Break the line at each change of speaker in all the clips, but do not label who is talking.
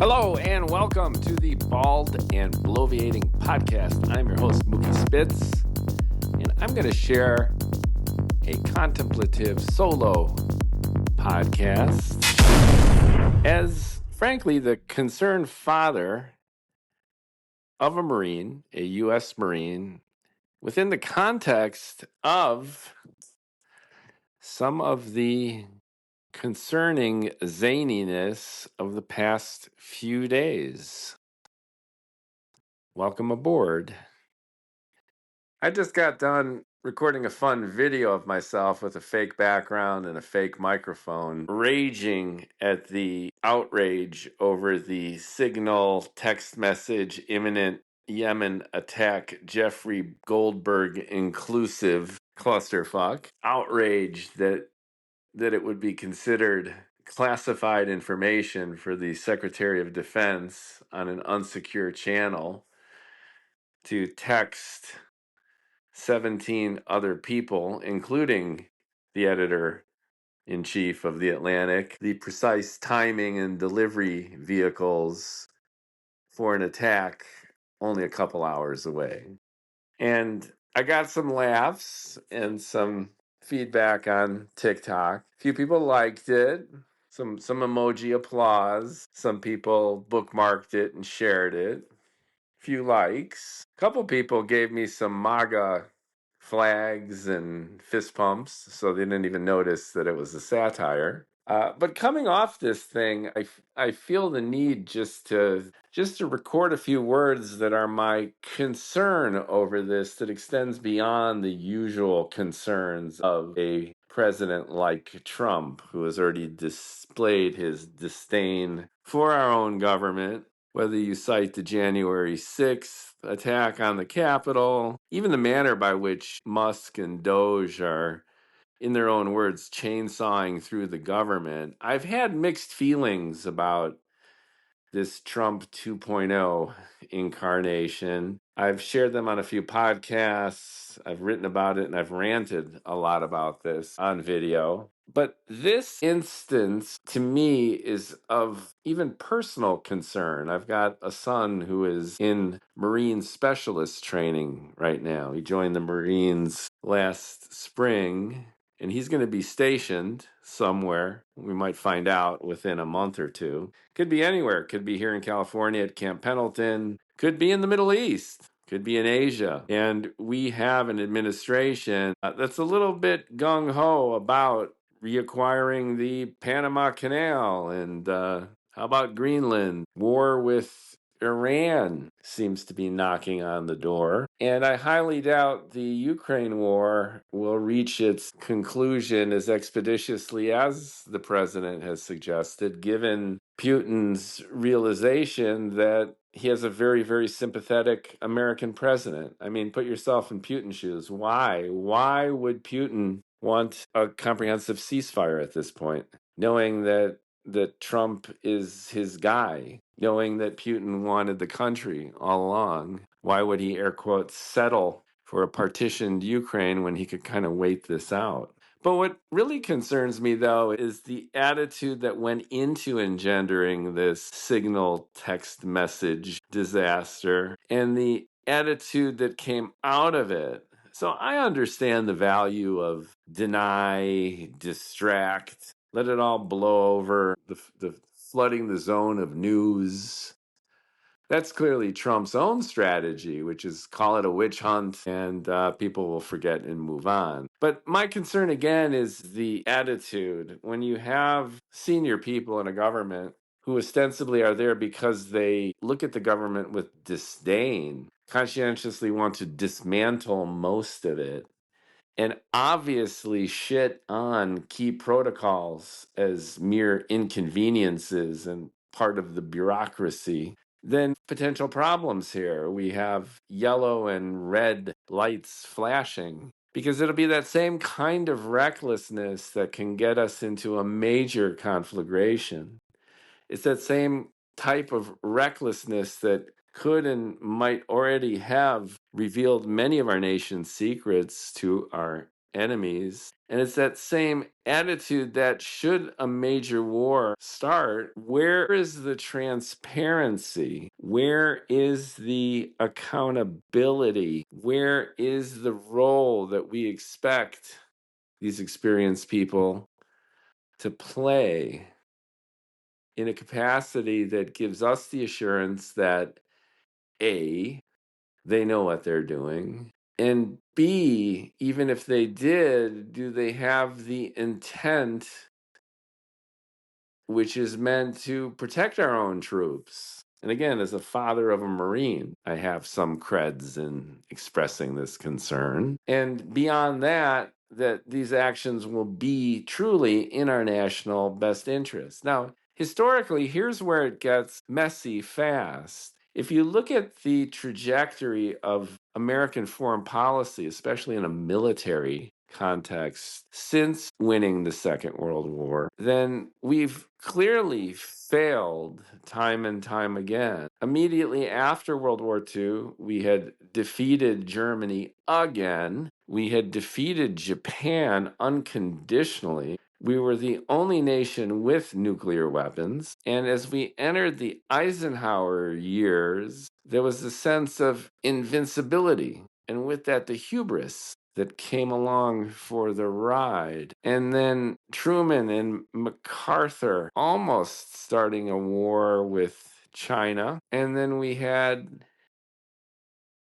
Hello and welcome to the Bald and Bloviating Podcast. I'm your host, Mookie Spitz, and I'm going to share a contemplative solo podcast as, frankly, the concerned father of a Marine, a U.S. Marine, within the context of some of the concerning zaniness of the past few days. Welcome aboard. I just got done recording a fun video of myself with a fake background and a fake microphone, raging at the outrage over the Signal text message imminent Yemen attack, Jeffrey Goldberg inclusive clusterfuck. Outrage that it would be considered classified information for the Secretary of Defense on an unsecure channel to text 17 other people, including the editor-in-chief of The Atlantic, the precise timing and delivery vehicles for an attack only a couple hours away. And I got some laughs and some feedback on TikTok. A few people liked it. Some emoji applause. Some people bookmarked it and shared it. Few likes. A couple people gave me some MAGA flags and fist pumps, so they didn't even notice that it was a satire. But coming off this thing, I feel the need just to record a few words that are my concern over this that extends beyond the usual concerns of a president like Trump, who has already displayed his disdain for our own government. Whether you cite the January 6th attack on the Capitol, even the manner by which Musk and Doge are, in their own words, chainsawing through the government, I've had mixed feelings about this Trump 2.0 incarnation. I've shared them on a few podcasts. I've written about it and I've ranted a lot about this on video. But this instance, to me, is of even personal concern. I've got a son who is in Marine specialist training right now. He joined the Marines last spring, and he's going to be stationed somewhere. We might find out within a month or two. Could be anywhere. Could be here in California at Camp Pendleton. Could be in the Middle East. Could be in Asia. And we have an administration that's a little bit gung-ho about reacquiring the Panama Canal and how about Greenland? War with Iran seems to be knocking on the door. And I highly doubt the Ukraine war will reach its conclusion as expeditiously as the president has suggested, given Putin's realization that he has a very, very sympathetic American president. I mean, put yourself in Putin's shoes. Why? Why would Putin want a comprehensive ceasefire at this point, knowing that Trump is his guy, knowing that Putin wanted the country all along? Why would he, air quotes, settle for a partitioned Ukraine when he could kind of wait this out? But what really concerns me, though, is the attitude that went into engendering this Signal text message disaster and the attitude that came out of it. So I understand the value of deny, distract, let it all blow over, the flooding the zone of news. That's clearly Trump's own strategy, which is call it a witch hunt and people will forget and move on. But my concern again is the attitude. When you have senior people in a government who ostensibly are there because they look at the government with disdain, conscientiously want to dismantle most of it, and obviously shit on key protocols as mere inconveniences and part of the bureaucracy, then potential problems here. We have yellow and red lights flashing because it'll be that same kind of recklessness that can get us into a major conflagration. It's that same type of recklessness that could and might already have revealed many of our nation's secrets to our enemies. And it's that same attitude that should a major war start, where is the transparency? Where is the accountability? Where is the role that we expect these experienced people to play in a capacity that gives us the assurance that A, they know what they're doing, and B, even if they did, do they have the intent which is meant to protect our own troops? And again, as a father of a Marine, I have some creds in expressing this concern. And beyond that, that these actions will be truly in our national best interest. Now, historically, here's where it gets messy fast. If you look at the trajectory of American foreign policy, especially in a military context, since winning the Second World War, then we've clearly failed time and time again. Immediately after World War II, we had defeated Germany again. We had defeated Japan unconditionally. We were the only nation with nuclear weapons. And as we entered the Eisenhower years, there was a sense of invincibility. And with that, the hubris that came along for the ride. And then Truman and MacArthur almost starting a war with China. And then we had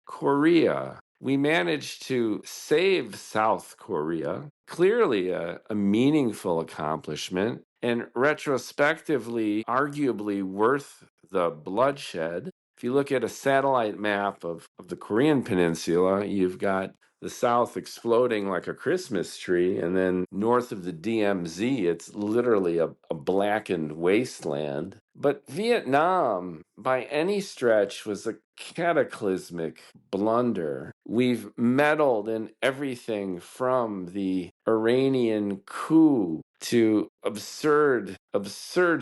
Korea. We managed to save South Korea, clearly a meaningful accomplishment, and retrospectively, arguably worth the bloodshed. If you look at a satellite map of the Korean Peninsula, you've got the South exploding like a Christmas tree, and then north of the DMZ, it's literally a blackened wasteland. But Vietnam, by any stretch, was a cataclysmic blunder. We've meddled in everything from the Iranian coup to absurd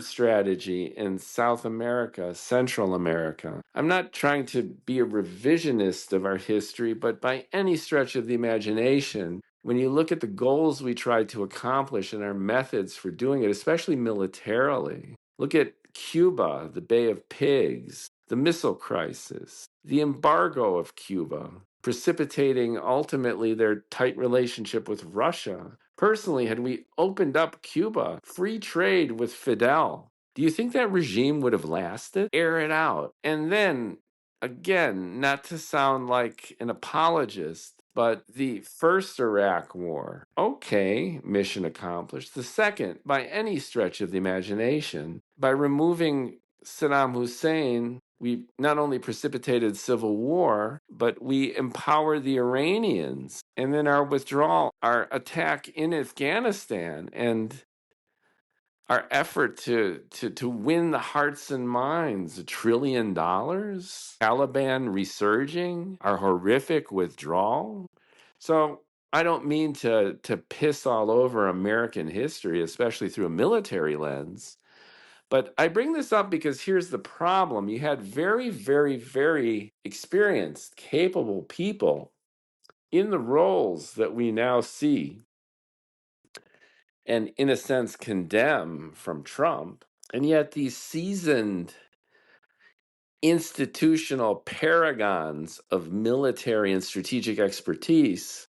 strategy in South America, Central America. I'm not trying to be a revisionist of our history, but by any stretch of the imagination, when you look at the goals we tried to accomplish and our methods for doing it, especially militarily, look at Cuba, the Bay of Pigs, the missile crisis, the embargo of Cuba, precipitating ultimately their tight relationship with Russia. Personally, had we opened up Cuba, free trade with Fidel, do you think that regime would have lasted? Air it out. And then, again, not to sound like an apologist, but the first Iraq war, okay, mission accomplished. The second, by any stretch of the imagination, by removing Saddam Hussein, we not only precipitated civil war, but we empowered the Iranians. And then our withdrawal, our attack in Afghanistan, and our effort to win the hearts and minds, $1 trillion, Taliban resurging, our horrific withdrawal. So I don't mean to piss all over American history, especially through a military lens. But I bring this up because here's the problem. You had very, very, very experienced, capable people in the roles that we now see and, in a sense, condemn from Trump. And yet these seasoned institutional paragons of military and strategic expertise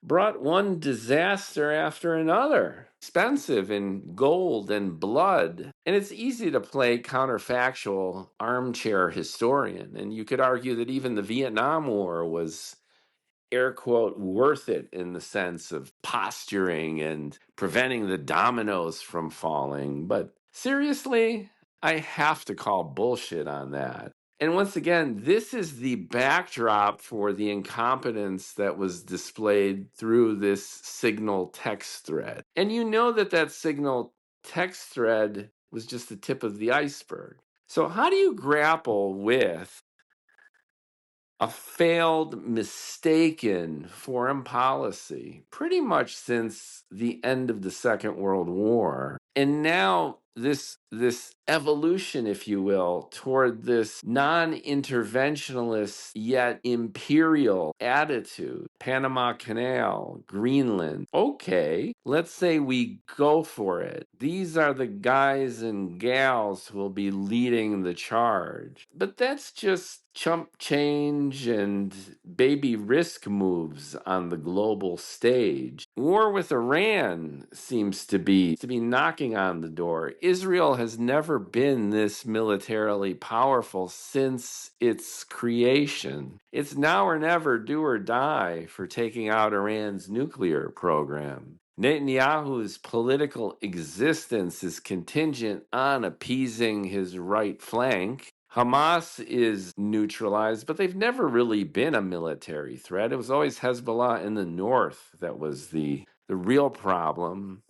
brought one disaster after another, expensive in gold and blood. And it's easy to play counterfactual armchair historian. And you could argue that even the Vietnam War was, air quote, worth it in the sense of posturing and preventing the dominoes from falling. But seriously, I have to call bullshit on that. And once again, this is the backdrop for the incompetence that was displayed through this signal text thread. And you know that that signal text thread was just the tip of the iceberg. So how do you grapple with a failed, mistaken foreign policy pretty much since the end of the Second World War? And now this evolution, if you will, toward this non-interventionalist yet imperial attitude, Panama Canal, Greenland. Okay, let's say we go for it. These are the guys and gals who will be leading the charge. But that's just chump change and baby risk moves on the global stage. War with Iran seems to be knocking on the door. Israel has never been this militarily powerful since its creation. It's now or never, do or die for taking out Iran's nuclear program. Netanyahu's political existence is contingent on appeasing his right flank. Hamas is neutralized, but they've never really been a military threat. It was always Hezbollah in the north that was the real problem,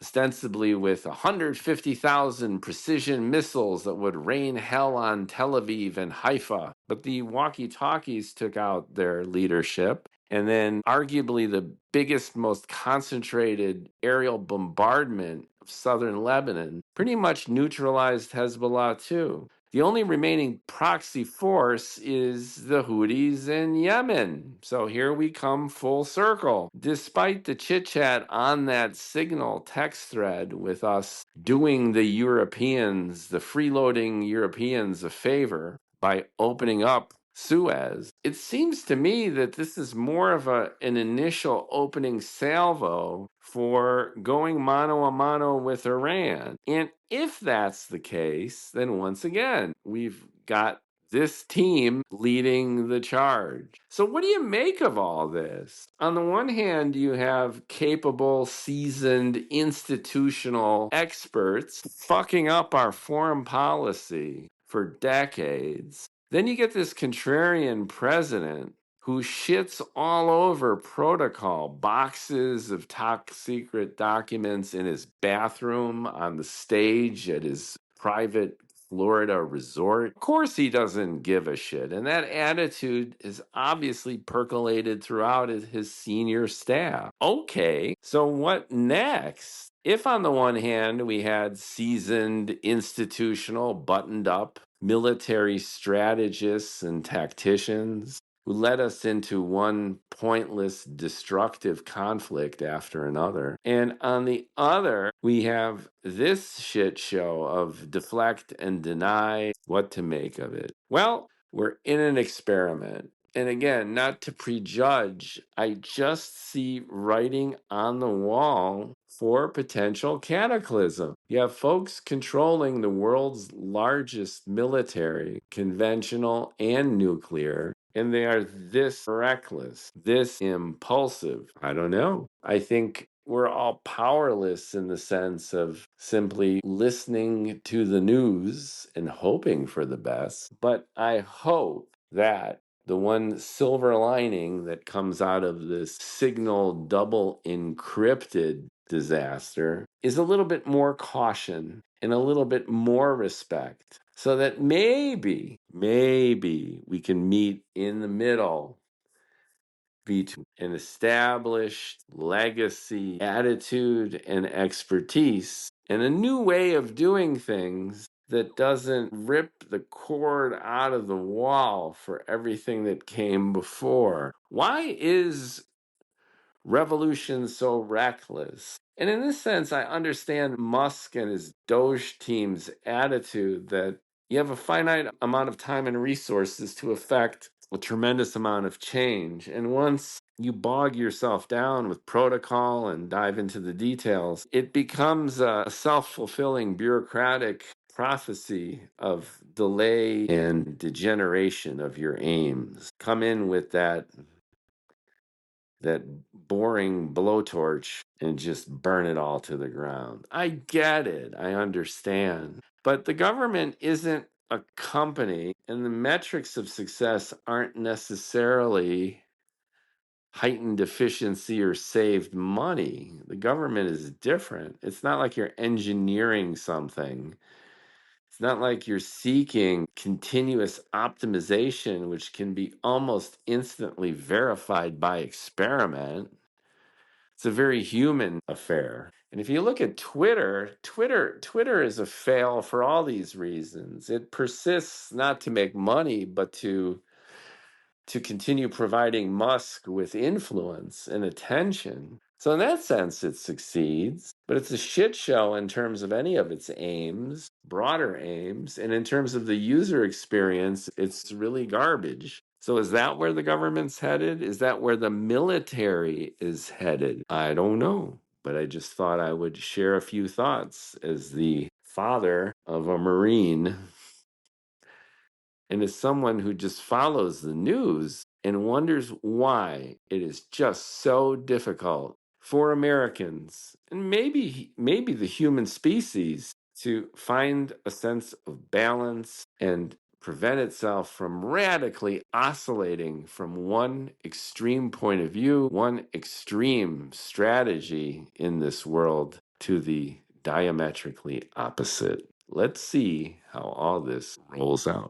ostensibly with 150,000 precision missiles that would rain hell on Tel Aviv and Haifa. But the walkie-talkies took out their leadership. And then arguably the biggest, most concentrated aerial bombardment of southern Lebanon pretty much neutralized Hezbollah too. The only remaining proxy force is the Houthis in Yemen. So here we come full circle. Despite the chit chat on that Signal text thread with us doing the Europeans, the freeloading Europeans, a favor by opening up Suez, it seems to me that this is more of an initial opening salvo for going mano a mano with Iran. And if that's the case, then once again, we've got this team leading the charge. So what do you make of all this? On the one hand, you have capable, seasoned, institutional experts fucking up our foreign policy for decades. Then you get this contrarian president who shits all over protocol, boxes of top secret documents in his bathroom, on the stage at his private Florida resort. Of course, he doesn't give a shit. And that attitude is obviously percolated throughout his senior staff. Okay, so what next? If on the one hand we had seasoned, institutional, buttoned up military strategists and tacticians who led us into one pointless, destructive conflict after another. And on the other, we have this shit show of deflect and deny, what to make of it. Well, we're in an experiment. And again, not to prejudge, I just see writing on the wall for potential cataclysm. You have folks controlling the world's largest military, conventional and nuclear, and they are this reckless, this impulsive. I don't know. I think we're all powerless in the sense of simply listening to the news and hoping for the best. But I hope that the one silver lining that comes out of this Signal double encrypted disaster is a little bit more caution and a little bit more respect, so that maybe we can meet in the middle between an established legacy, attitude, and expertise, and a new way of doing things that doesn't rip the cord out of the wall for everything that came before. Why is revolution so reckless? And in this sense, I understand Musk and his Doge team's attitude that you have a finite amount of time and resources to affect a tremendous amount of change. And once you bog yourself down with protocol and dive into the details, it becomes a self-fulfilling bureaucratic prophecy of delay and degeneration of your aims. Come in with that boring blowtorch and just burn it all to the ground. I get it. I understand. But the government isn't a company, and the metrics of success aren't necessarily heightened efficiency or saved money. The government is different. It's not like you're engineering something. It's not like you're seeking continuous optimization, which can be almost instantly verified by experiment. It's a very human affair. And if you look at Twitter is a fail for all these reasons. It persists not to make money, but to continue providing Musk with influence and attention. So in that sense, it succeeds, but it's a shit show in terms of any of its aims, broader aims, and in terms of the user experience, it's really garbage. So is that where the government's headed? Is that where the military is headed? I don't know, but I just thought I would share a few thoughts as the father of a Marine and as someone who just follows the news and wonders why it is just so difficult for Americans and maybe the human species to find a sense of balance and prevent itself from radically oscillating from one extreme point of view, one extreme strategy in this world to the diametrically opposite. Let's see how all this rolls out.